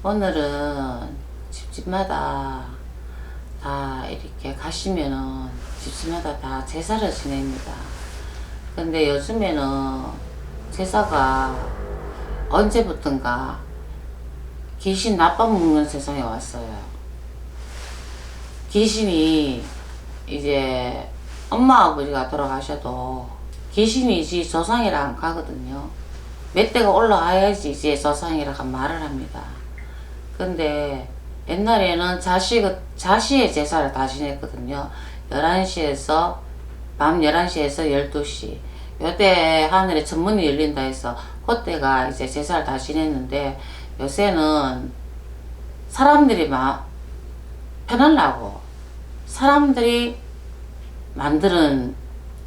오늘은 집집마다 다 이렇게 가시면은 집집마다 다 제사를 지냅니다. 근데 요즘에는 제사가 언제부턴가 귀신 나빠먹는 세상에 왔어요. 귀신이 이제 엄마 아버지가 돌아가셔도 귀신이 이제 조상이라 안 가거든요. 몇 대가 올라와야지 이제 조상이라 말을 합니다. 근데 옛날에는 자시의 제사를 다 지냈거든요. 11시에서 밤 11시에서 12시 요때 하늘에 천문이 열린다 해서 그때가 이제 제사를 다 지냈는데, 요새는 사람들이 막 편하려고 사람들이 만드는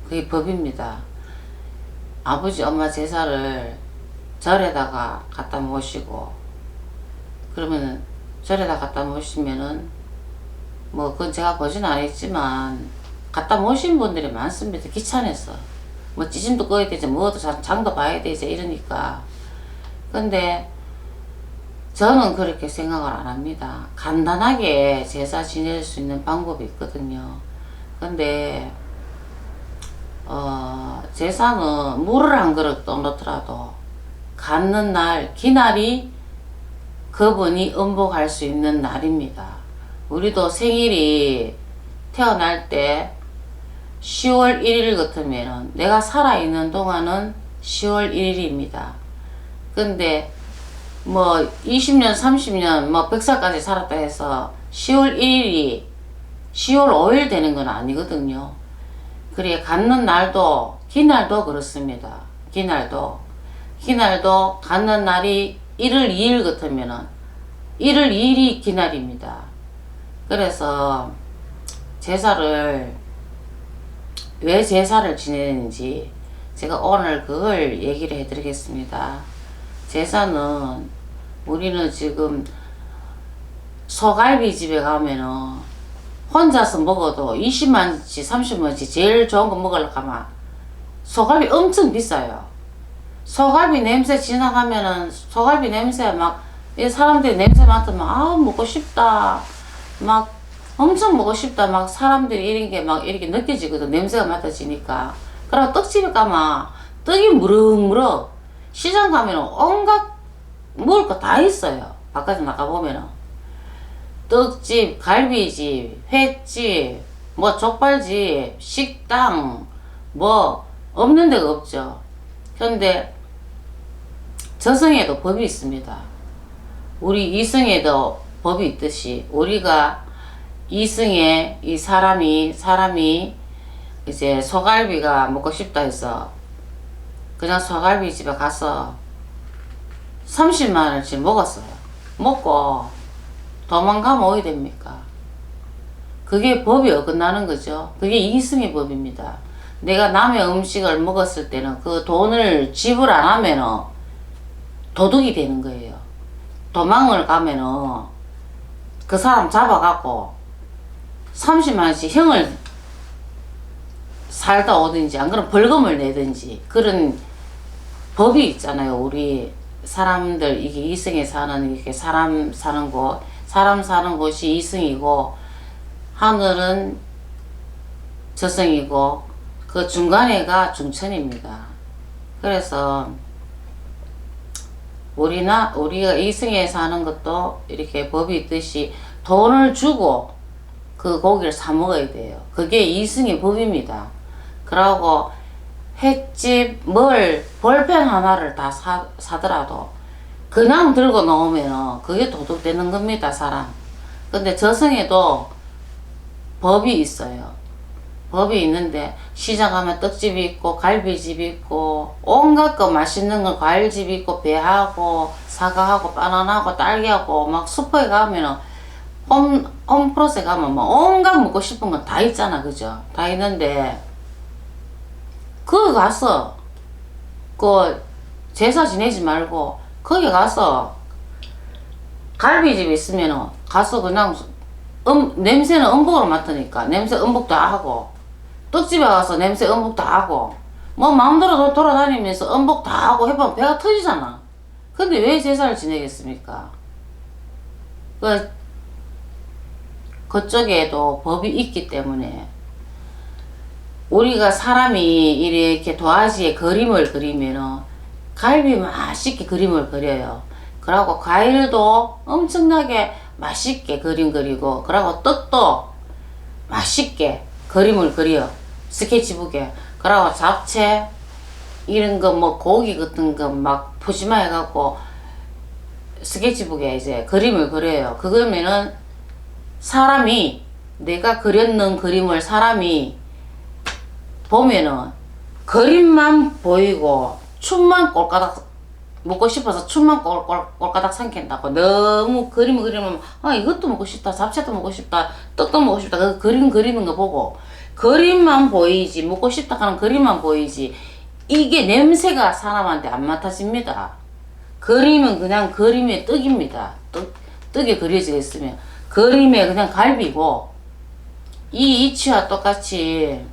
그게 법입니다. 아버지 엄마 제사를 절에다가 갖다 모시고, 그러면은 절에다 갖다 모시면은 뭐 그건 제가 보진 않았지만 갖다 모신 분들이 많습니다. 귀찮아서 뭐 찌짐도 꺼야 되지, 뭐도 장도 봐야 되지 이러니까. 근데 저는 그렇게 생각을 안 합니다. 간단하게 제사 지낼 수 있는 방법이 있거든요. 근데 제사는 물을 한 그릇 떠놓더라도 갖는 날, 기날이 그분이 음복할 수 있는 날입니다. 우리도 생일이 태어날 때 10월 1일 같으면은 내가 살아있는 동안은 10월 1일입니다. 근데 뭐 20년 30년 뭐 100살까지 살았다 해서 10월 1일이 10월 5일 되는 건 아니거든요. 그래, 갖는 날도 기날도 그렇습니다. 기날도 갖는 날이 1월 2일 같으면은 1월 2일이 기날입니다. 그래서 왜 제사를 지내는지 제가 오늘 그걸 얘기를 해드리겠습니다. 제사는 우리는 지금 소갈비 집에 가면은 혼자서 먹어도 20만원치 30만원치 제일 좋은 거 먹으려고 하면 소갈비 엄청 비싸요. 소갈비 냄새 지나가면은 소갈비 냄새 막 사람들이 냄새 맡으면 먹고 싶다, 막 엄청 먹고 싶다, 막 사람들이 이런 게 막 이렇게 느껴지거든. 냄새가 맡아지니까. 그러고 떡집에 가면 떡이 무럭무럭, 시장 가면은 온갖 먹을 거 다 있어요. 바깥에 나가보면은 떡집, 갈비집, 횟집, 뭐 족발집, 식당, 뭐 없는 데가 없죠. 근데 저승에도 법이 있습니다. 우리 이승에도 법이 있듯이 우리가 이승에 이 사람이 이제 소갈비가 먹고 싶다 해서 그냥 소갈비 집에 가서 30만원씩 먹었어요. 먹고 도망가면 어디 됩니까? 그게 법이 어긋나는 거죠. 그게 이승의 법입니다. 내가 남의 음식을 먹었을 때는 그 돈을 지불 안 하면은 도둑이 되는 거예요. 도망을 가면은 그 사람 잡아갖고 30만원씩 형을 살다 오든지 안 그러면 벌금을 내든지 그런 법이 있잖아요. 우리 사람들, 이게 이승에 사는, 이렇게 사람 사는 곳이 이승이고 하늘은 저승이고 그 중간에가 중천입니다. 그래서 우리가 이승에 사는 것도 이렇게 법이 있듯이 돈을 주고 그 고기를 사 먹어야 돼요. 그게 이승의 법입니다. 그러고 횟집, 볼펜 하나를 다 사더라도 그냥 들고 나오면 그게 도둑되는 겁니다, 사람. 근데 저승에도 법이 있어요. 법이 있는데 시장 가면 떡집이 있고 갈비집이 있고 온갖 거 맛있는 거, 과일집이 있고 배하고 사과하고 바나나하고 딸기하고 막 슈퍼에 가면은 홈플러스에 가면 뭐 온갖 먹고 싶은 건 다 있잖아, 그죠? 다 있는데 거기 가서 그 제사 지내지 말고 거기 가서 갈비집 있으면은 가서 그냥 냄새는 음복으로 맡으니까 냄새 음복 다 하고, 떡집에 가서 냄새 음복 다 하고, 뭐 마음대로 돌아다니면서 음복 다 하고 해보면 배가 터지잖아. 근데 왜 제사를 지내겠습니까? 그쪽에도 법이 있기 때문에 우리가 사람이 이렇게 도화지에 그림을 그리면은 갈비 맛있게 그림을 그려요. 그러고 과일도 엄청나게 맛있게 그림 그리고, 그러고 떡도 맛있게 그림을 그려. 스케치북에. 그러고 잡채 이런 거 뭐 고기 같은 거 막 푸짐하게 해갖고 스케치북에 이제 그림을 그려요. 그거면은 사람이, 내가 그렸는 그림을 사람이 보면은 그림만 보이고 춤만 꼴까닥 먹고 싶어서 춤만 꼴까닥 삼킨다고. 너무 그림을 그리면 이것도 먹고 싶다, 잡채도 먹고 싶다, 떡도 먹고 싶다. 그 그림 그리는 거 보고 그림만 보이지, 먹고 싶다 하는 그림만 보이지, 이게 냄새가 사람한테 안 맡아집니다. 그림은 그냥 그림의 떡입니다. 떡이 그려져 있으면 그림의 그냥 갈비고, 이 이치와 똑같이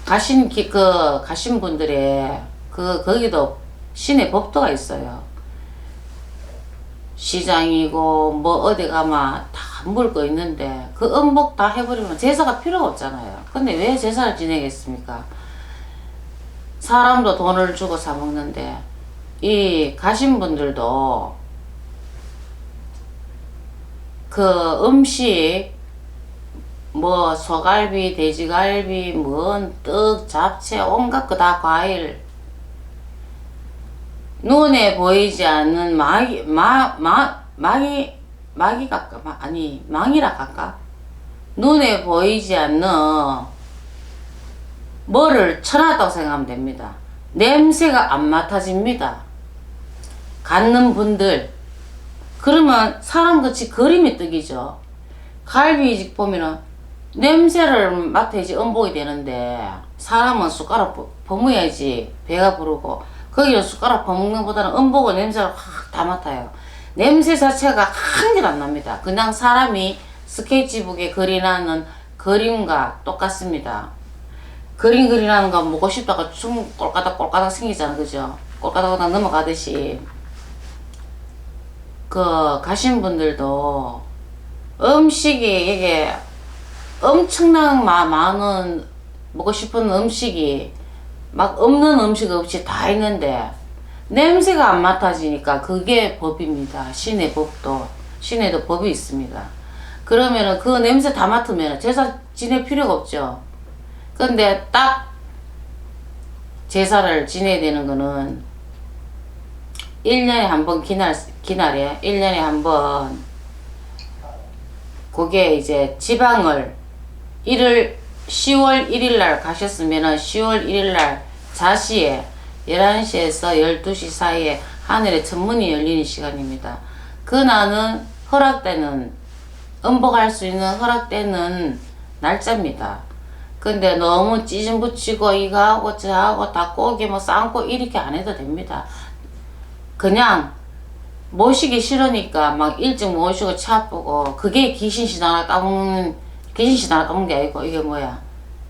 가신 분들의 거기도 신의 법도가 있어요. 시장이고 뭐 어디 가면 다 물 거 있는데 그 음복 다 해버리면 제사가 필요가 없잖아요. 근데 왜 제사를 지내겠습니까? 사람도 돈을 주고 사 먹는데, 이 가신 분들도 그 음식 뭐 소갈비, 돼지갈비, 뭔 떡, 잡채, 온갖 거 다 과일, 눈에 보이지 않는 망이라 할까? 눈에 보이지 않는 뭐를 쳐놨다고 생각하면 됩니다. 냄새가 안 맡아집니다. 갖는 분들, 그러면 사람같이 그림이 떡이죠. 갈비집 보면은 냄새를 맡아야지 음복이 되는데, 사람은 숟가락 버무야지 배가 부르고, 거기는 숟가락 버먹는 것보다는 음복은 냄새를 확 다 맡아요. 냄새 자체가 한 개도 안 납니다. 그냥 사람이 스케치북에 그리나는 그림과 똑같습니다. 그림 그리라는 거 먹고 싶다가 춤 꼴까닥 생기잖아, 그죠? 꼴까닥 넘어가듯이. 가신 분들도 음식이 이게 엄청난 많은 먹고 싶은 음식이 막 없는 음식 없이 다 있는데 냄새가 안 맡아지니까 그게 법입니다. 신의 법도, 신에도 법이 있습니다. 그러면은 그 냄새 다 맡으면 제사 지낼 필요가 없죠. 근데 딱 제사를 지내야 되는 거는 1년에 한 번 기날에 1년에 한 번, 그게 이제 지방을 10월 1일 날 가셨으면은 10월 1일 날 자시에 11시에서 12시 사이에 하늘에 천문이 열리는 시간입니다. 그날은 허락되는, 음복할 수 있는 허락되는 날짜입니다. 근데 너무 찌좀 붙이고 이거 하고 저 하고 닭고기 뭐 삶고 이렇게 안 해도 됩니다. 그냥 모시기 싫으니까 막 일찍 모시고 차 뿌고, 그게 귀신신하나 까먹는 게 아니고, 이게 뭐야,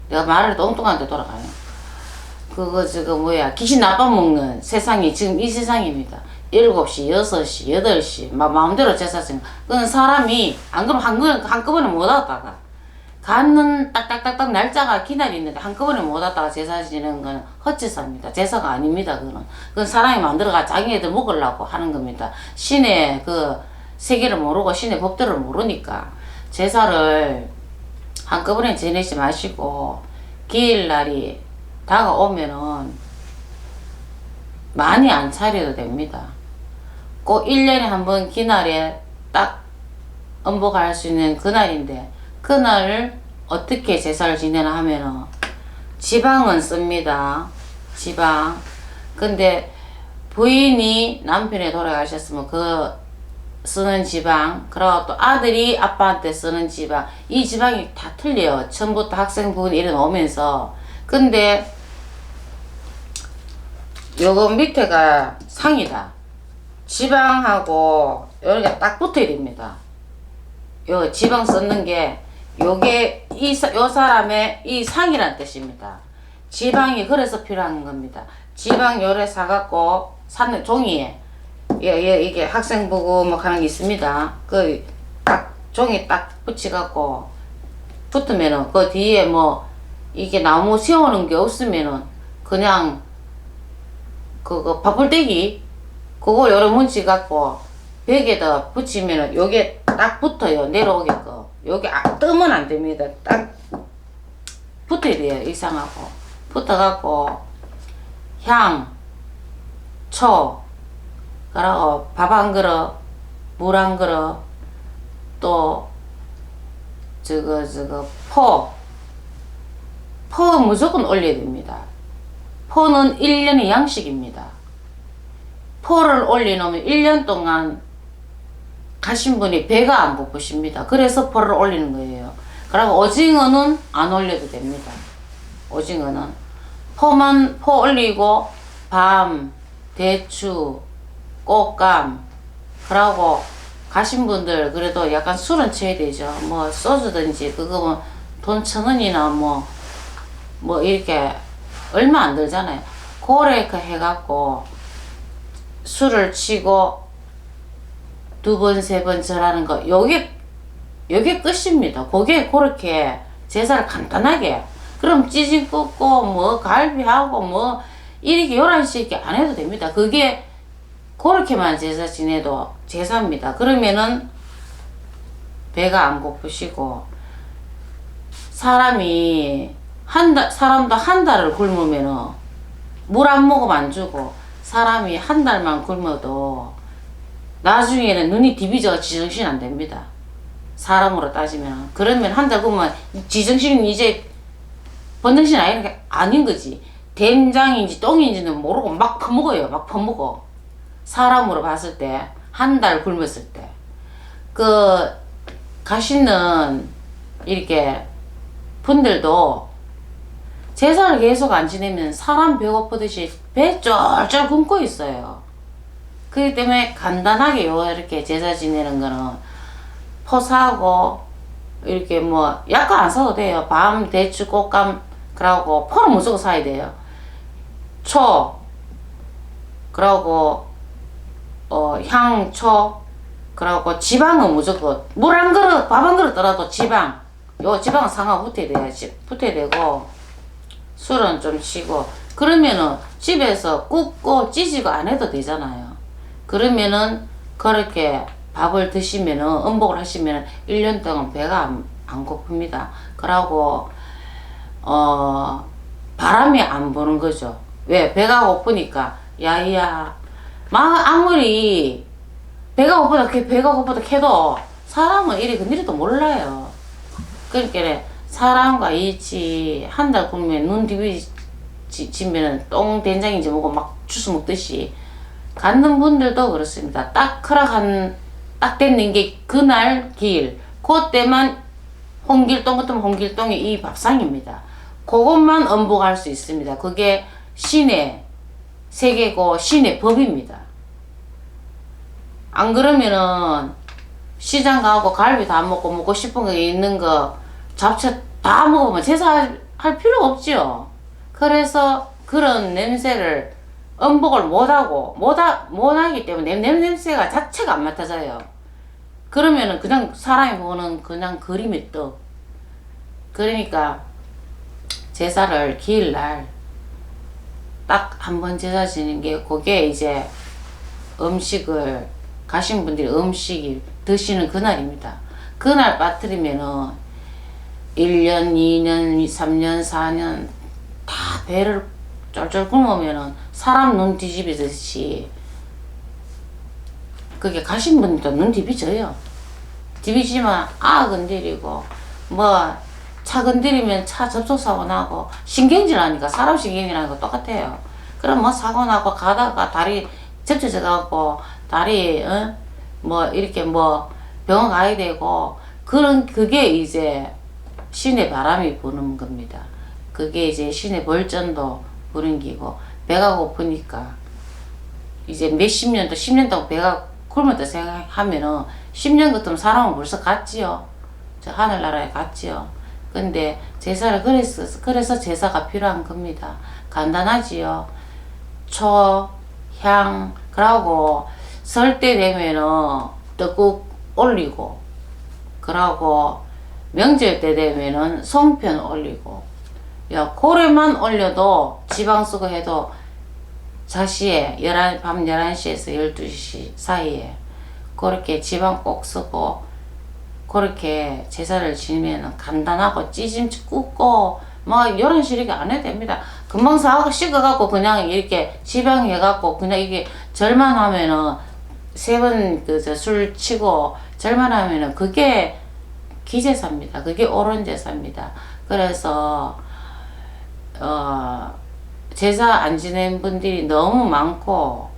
내가 말을 해도 엉뚱한 데 돌아가요. 귀신 나빠먹는 세상이 지금 이 세상입니다. 7시, 6시, 8시 막 마음대로 제사 지내. 그건 사람이 안 그러면 한꺼번에 못 왔다가 가는 딱딱딱딱 날짜가 기날이 있는데 한꺼번에 못 왔다가 제사 지내는 건 헛제사입니다. 제사가 아닙니다. 그건 사람이 만들어가 자기네들 먹으려고 하는 겁니다. 신의 세계를 모르고 신의 법들을 모르니까 제사를 한꺼번에 지내지 마시고, 기일날이 다가오면은 많이 안 차려도 됩니다. 꼭 1년에 한 번 기날에 딱 음복할 수 있는 그날인데, 그날을 어떻게 제사를 지내나 하면은 지방은 씁니다. 지방. 근데 부인이 남편이 돌아가셨으면 쓰는 지방, 그리고 또 아들이 아빠한테 쓰는 지방, 이 지방이 다 틀려요. 처음부터 학생부분 이래 오면서. 근데 요거 밑에가 상이다. 지방하고 여기가 딱 붙어야 됩니다. 요 지방 썼는 게 요게 요 사람의 이 상이란 뜻입니다. 지방이 그래서 필요한 겁니다. 지방 요래 사갖고 종이에 이게 학생부고 뭐 하는 게 있습니다. 그 딱 종이 딱 붙여갖고 붙으면은 그 뒤에 뭐 이게 나무 세우는 게 없으면은 그냥 그거 바풀떼기 그걸 여러 문치 갖고 벽에다 붙이면은 요게 딱 붙어요. 내려오게끔. 요게 뜨면 안 됩니다. 딱 붙어야 돼요. 이상하고 붙어갖고 향, 초, 그러고 밥 한 그릇, 물 한 그릇, 또 포 무조건 올려야 됩니다. 포는 1년의 양식입니다. 포를 올려놓으면 1년 동안 가신 분이 배가 안 고프십니다. 그래서 포를 올리는 거예요. 그리고 오징어는 안 올려도 됩니다. 오징어는 포 올리고 밤, 대추, 꽃감, 그러고 가신 분들 그래도 약간 술은 취해야 되죠. 뭐 소주든지 그거 뭐 돈 1,000원이나 뭐 이렇게 얼마 안 들잖아요. 고래 그 해갖고 술을 치고 2번, 3번 절하는 거 요게 끝입니다. 그게 그렇게 제사를 간단하게 그럼 찌짐 굽고 뭐 갈비하고 뭐 이렇게 11시 이렇게 안 해도 됩니다. 그게 그렇게만 제사 지내도 제사입니다. 그러면은 배가 안 고프시고 사람도 한 달을 굶으면은 물 한 모금 안 주고 사람이 한 달만 굶어도 나중에는 눈이 디비져가 지정신 안 됩니다. 사람으로 따지면. 그러면 한 달 굶으면 지정신은 이제 번정신 아닌 거지. 된장인지 똥인지는 모르고 막 퍼먹어요. 막 퍼먹어. 사람으로 봤을 때, 한 달 굶었을 때. 가시는, 이렇게, 분들도 제사를 계속 안 지내면 사람 배고프듯이 배 쫄쫄 굶고 있어요. 그렇기 때문에 간단하게 이렇게 제사 지내는 거는 포 사고, 이렇게 뭐, 약간 안 사도 돼요. 밤, 대추, 꽃감, 그러고, 포는 무조건 사야 돼요. 초, 그러고, 향초, 그러고 지방은 무조건 물 한 그릇, 밥 한 그릇 떠나도 지방은 상하 붙어야 돼야지. 붙어야 되고, 술은 좀 쉬고, 그러면은 집에서 굽고 찌지고 안 해도 되잖아요. 그러면은 그렇게 밥을 드시면은, 음복을 하시면은 1년 동안 배가 안 고픕니다. 그러고, 바람이 안 부는 거죠. 왜? 배가 고프니까, 아무리 배가 고프다 해도 사람은 이리 그니리도 몰라요. 그러니까 사람과 이치 한 달 굶으면 눈 디비지면은 똥 된장인지 뭐고 막 주스 먹듯이 갖는 분들도 그렇습니다. 딱 됐는 게 그날 길 그때만 홍길동 같으면 홍길동이 이 밥상입니다. 그것만 음복할 수 있습니다. 그게 신의 세계고 신의 법입니다. 안 그러면은 시장 가고 갈비 다 먹고 싶은 거 있는 거 잡채 다 먹으면 제사할 필요가 없죠. 그래서 그런 냄새를 음복을 못하기 때문에 냄새가 자체가 안 맡아져요. 그러면은 그냥 사람이 보는 그냥 그림이 떠. 그러니까 제사를 기일날 딱 한 번 제사 지는 게 그게 이제 음식을 가신 분들이 음식이 드시는 그날입니다. 그날 빠뜨리면은 1년, 2년, 3년, 4년 다 배를 쫄쫄 굶으면은 사람 눈 뒤집이듯이 그게 가신 분도 눈 뒤비져요. 뒤비지만 건드리고 뭐 차 건드리면 차 접촉사고 나고 신경질 나니까 사람 신경질나는 거 똑같아요. 그럼 뭐 사고 나고 가다가 다리 접쳐져 갖고 다리 뭐 이렇게 뭐 병원 가야 되고 그게 이제 신의 바람이 부는 겁니다. 그게 이제 신의 벌전도 부는 기고 배가 고프니까 이제 몇십 년도 10년 동안 배가 굶었다 생각하면은 10년 같으면 사람은 벌써 갔지요. 저 하늘나라에 갔지요. 근데 제사를 그래서 제사가 필요한 겁니다. 간단하지요. 초, 향, 그러고 설 때 되면은 떡국 올리고, 그러고 명절 때 되면은 송편 올리고, 야, 고래만 올려도 지방 쓰고 해도 자시에 밤 11시에서 12시 사이에 그렇게 지방 꼭 쓰고 그렇게 제사를 지내면 간단하고 찌짐치 굽고 막 11시 이렇게 안 해도 됩니다. 금방 식어갖고 그냥 이렇게 지방 해갖고 그냥 이게 절만 하면은 세 번 술 치고 절만 하면은 그게 기제사입니다. 그게 옳은 제사입니다. 그래서 제사 안 지낸 분들이 너무 많고,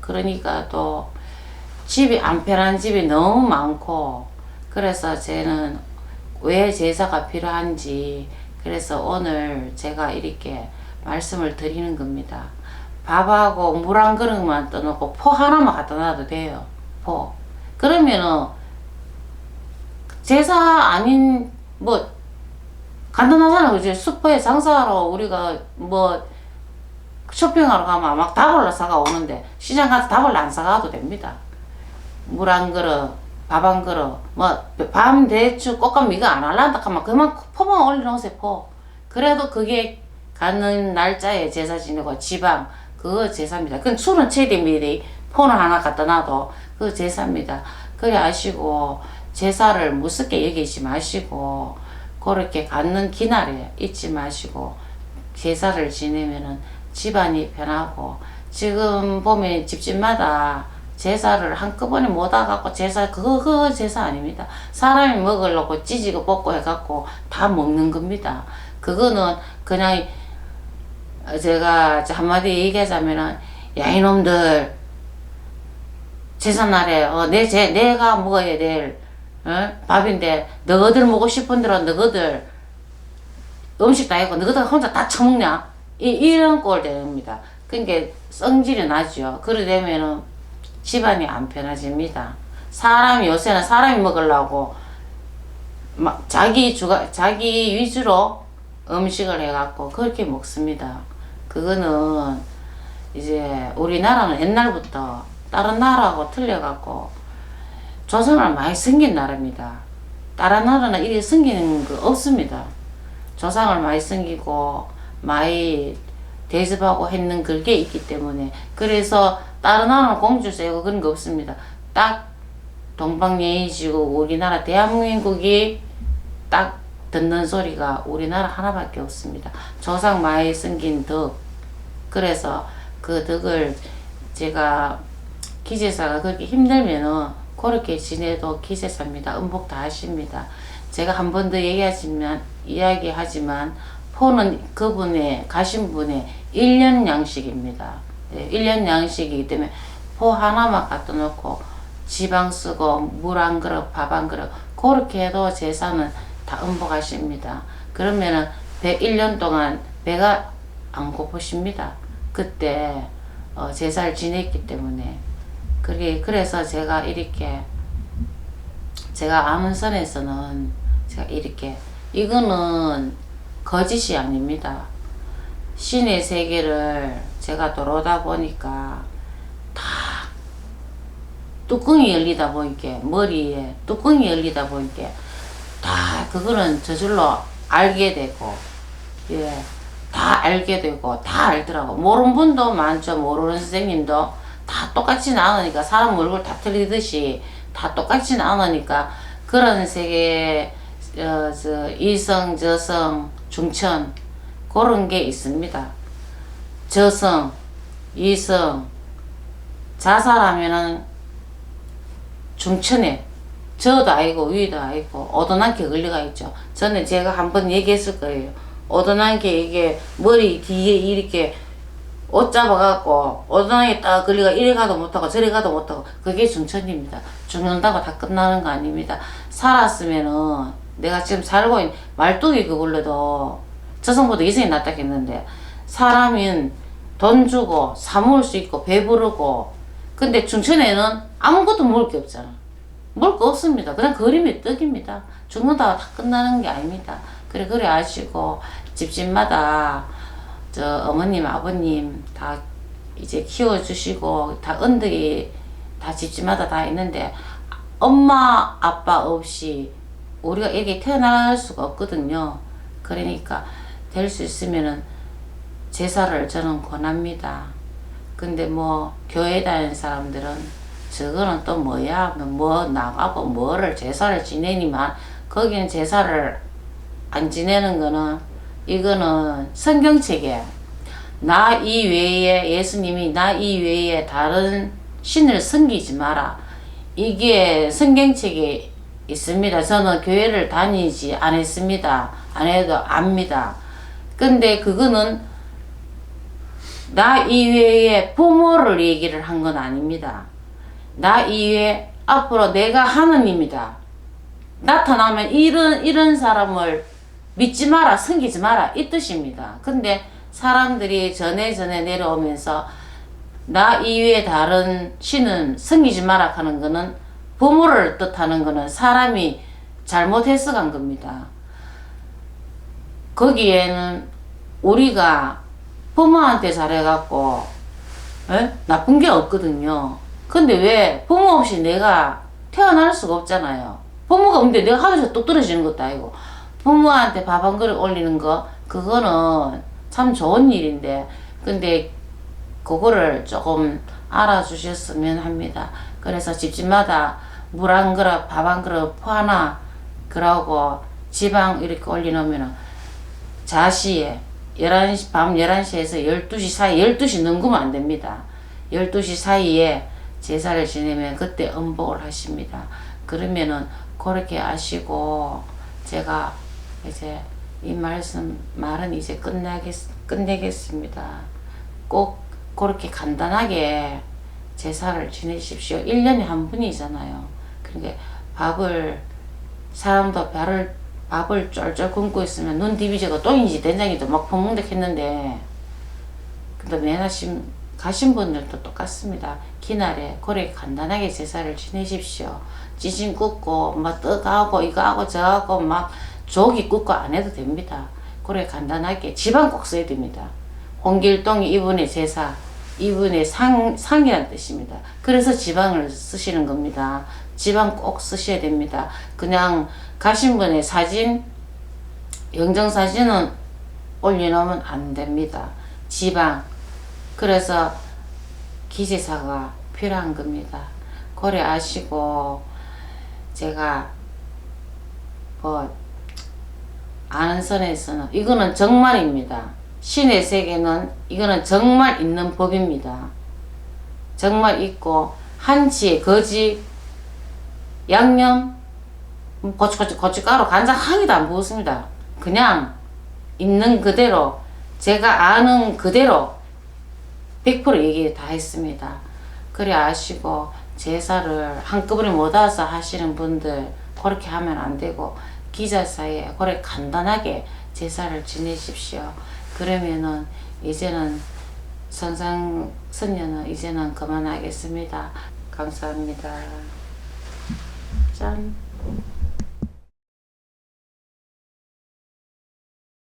그러니까 또 집이 안 편한 집이 너무 많고, 그래서 저는 왜 제사가 필요한지, 그래서 오늘 제가 이렇게 말씀을 드리는 겁니다. 밥하고 물 한 그릇만 떠놓고 포 하나만 갖다 놔도 돼요. 포. 그러면은 제사 아닌 뭐 간단하잖아요. 그지? 슈퍼에 장사하러 우리가 뭐 쇼핑하러 가면 막 다볼라 사가 오는데 시장 가서 다볼라 안 사가도 됩니다. 물 한 그릇, 밥 한 그릇, 뭐 밤 대추 꽃감 이거 안 할란다 하면 그만 포만 올려놓으세요. 포. 그래도 그게 가는 날짜에 제사 지내고 지방 그거 제사입니다. 그건 술은 최대미리 포는 하나 갖다 놔도 그거 제사입니다. 그래 아시고 제사를 무섭게 여기지 마시고 그렇게 갖는 기날에 잊지 마시고 제사를 지내면은 집안이 편하고, 지금 보면 집집마다 제사를 한꺼번에 못 와갖고 그거 제사 아닙니다. 사람이 먹으려고 찌지고 볶고 해갖고 다 먹는 겁니다. 그거는 그냥 제가 한마디 얘기하자면은, 야 이놈들 제사날에 내가 먹어야 될 밥인데 너희들 먹고 싶은 대로 너희들 음식 다 했고 너희들 혼자 다 처먹냐, 이런 꼴 됩니다. 그러니까 성질이 나죠. 그래 되면은 집안이 안 편해집니다. 요새는 사람이 먹으려고 막 자기 위주로 음식을 해갖고 그렇게 먹습니다. 그거는 이제 우리나라는 옛날부터 다른 나라하고 틀려갖고 조상을 많이 섬긴 나라입니다. 다른 나라는 이렇게 섬기는 거 없습니다. 조상을 많이 섬기고 많이 대접하고 했는 그게 있기 때문에, 그래서 다른 나라는 공주 세고 그런 거 없습니다. 딱 동방예의지고 우리나라 대한민국이 딱 듣는 소리가 우리나라 하나밖에 없습니다. 조상 많이 섬긴 덕. 그래서 그 덕을 제가 기제사가 그렇게 힘들면은 그렇게 지내도 기제사입니다. 음복 다 하십니다. 제가 한 번 더 이야기하지만 포는 가신 분의 1년 양식입니다. 네, 1년 양식이기 때문에 포 하나만 갖다 놓고 지방 쓰고 물 한 그릇, 밥 한 그릇 그렇게 해도 제사는 다 음복하십니다. 그러면은 1년 동안 배가 안 고프십니다. 그때 제사를 지냈기 때문에. 그래서 제가 아문선에서는 제가 이거는 거짓이 아닙니다. 신의 세계를 제가 들어오다 보니까 다 뚜껑이 열리다 보니까, 머리에 뚜껑이 열리다 보니까 다 그거는 저절로 알게 되고, 예, 다 알게 되고 다 알더라고. 모르는 분도 많죠. 모르는 선생님도 다 똑같지는 않으니까, 사람 얼굴 다 틀리듯이 다 똑같지는 않으니까 그런 세계 이성, 저성, 중천 그런 게 있습니다. 저성, 이성, 자살하면은 중천에 저도 아니고 위도 아니고 오도난게 걸려가 있죠. 저는 제가 한번 얘기했을 거예요. 오도난게 이게 머리 뒤에 이렇게 옷 잡아갖고 오도난게 딱 걸려가 이래 가도 못하고 저래 가도 못하고 그게 중천입니다. 죽는다고 다 끝나는 거 아닙니다. 살았으면은 내가 지금 살고 있는 말뚝이 그걸로도 저성보다 이성이 낫다 했는데, 사람은 돈 주고 사 먹을 수 있고 배부르고, 근데 중천에는 아무것도 먹을 게 없잖아. 먹을 거 없습니다. 그냥 그림의 떡입니다. 죽는다고 다 끝나는 게 아닙니다. 그래 아시고 집집마다 어머님 아버님 다 이제 키워주시고 다 언덕이 다 집집마다 다 있는데 엄마 아빠 없이 우리가 이렇게 태어날 수가 없거든요. 그러니까 될 수 있으면은 제사를 저는 권합니다. 근데 뭐 교회 다니는 사람들은 저거는 또 뭐야 뭐 나가고 뭐를 제사를 지내니만 거기는 제사를 안 지내는 거는 이거는 성경책에 나 이외에 예수님이 나 이외에 다른 신을 섬기지 마라. 이게 성경책에 있습니다. 저는 교회를 다니지 않았습니다. 안 해도 압니다. 근데 그거는 나 이외에 부모를 얘기를 한 건 아닙니다. 나 이외에 앞으로 내가 하느님이다. 나타나면 이런 사람을 믿지 마라, 섬기지 마라 이 뜻입니다. 근데 사람들이 전에 내려오면서 나 이외에 다른 신은 섬기지 마라 하는 거는 부모를 뜻하는 거는 사람이 잘못 해석한 겁니다. 거기에는 우리가 부모한테 잘해갖고 나쁜 게 없거든요. 근데 왜 부모 없이 내가 태어날 수가 없잖아요. 부모가 없는데 내가 하늘에서 뚝 떨어지는 것도 아니고 부모한테 밥 한 그릇 올리는 거 그거는 참 좋은 일인데 근데 그거를 조금 알아주셨으면 합니다. 그래서 집집마다 물 한 그릇 밥 한 그릇 포 하나 그러고 지방 이렇게 올려놓으면 자시에 11시, 밤 11시에서 12시 사이 12시 넘으면 안 됩니다. 12시 사이에 제사를 지내면 그때 음복을 하십니다. 그러면은 그렇게 아시고 제가 이제 이 말은 이제 끝내겠습니다. 꼭 그렇게 간단하게 제사를 지내십시오. 1년에 한 번이잖아요. 그러니까 사람도 밥을 쫄쫄 굶고 있으면 눈 디비저가 똥인지 된장인지 막 퍼먹는다 했는데 근데 가신 분들도 똑같습니다. 기날에 그렇게 간단하게 제사를 지내십시오. 찌신 굽고 막 떡하고 이거하고 저하고 막 조기 굽고 안 해도 됩니다. 그렇게 간단하게 지방 꼭 써야 됩니다. 홍길동이 이분의 제사 이분의 상이라는 뜻입니다. 그래서 지방을 쓰시는 겁니다. 지방 꼭 쓰셔야 됩니다. 그냥 가신 분의 사진 영정사진은 올려놓으면 안 됩니다. 지방 그래서 기제사가 필요한 겁니다. 그래 아시고 제가 뭐 아는 선에서는 이거는 정말입니다. 신의 세계는 이거는 정말 있는 법입니다. 정말 있고 한치, 거지, 양념, 고춧가루, 간장 한 개도 안 부었습니다. 그냥 있는 그대로 제가 아는 그대로 100% 얘기 다 했습니다. 그래 아시고 제사를 한꺼번에 못 와서 하시는 분들 그렇게 하면 안 되고 기자사에 그렇게 간단하게 제사를 지내십시오. 그러면은 이제는 선녀는 이제는 그만하겠습니다. 감사합니다. 짠.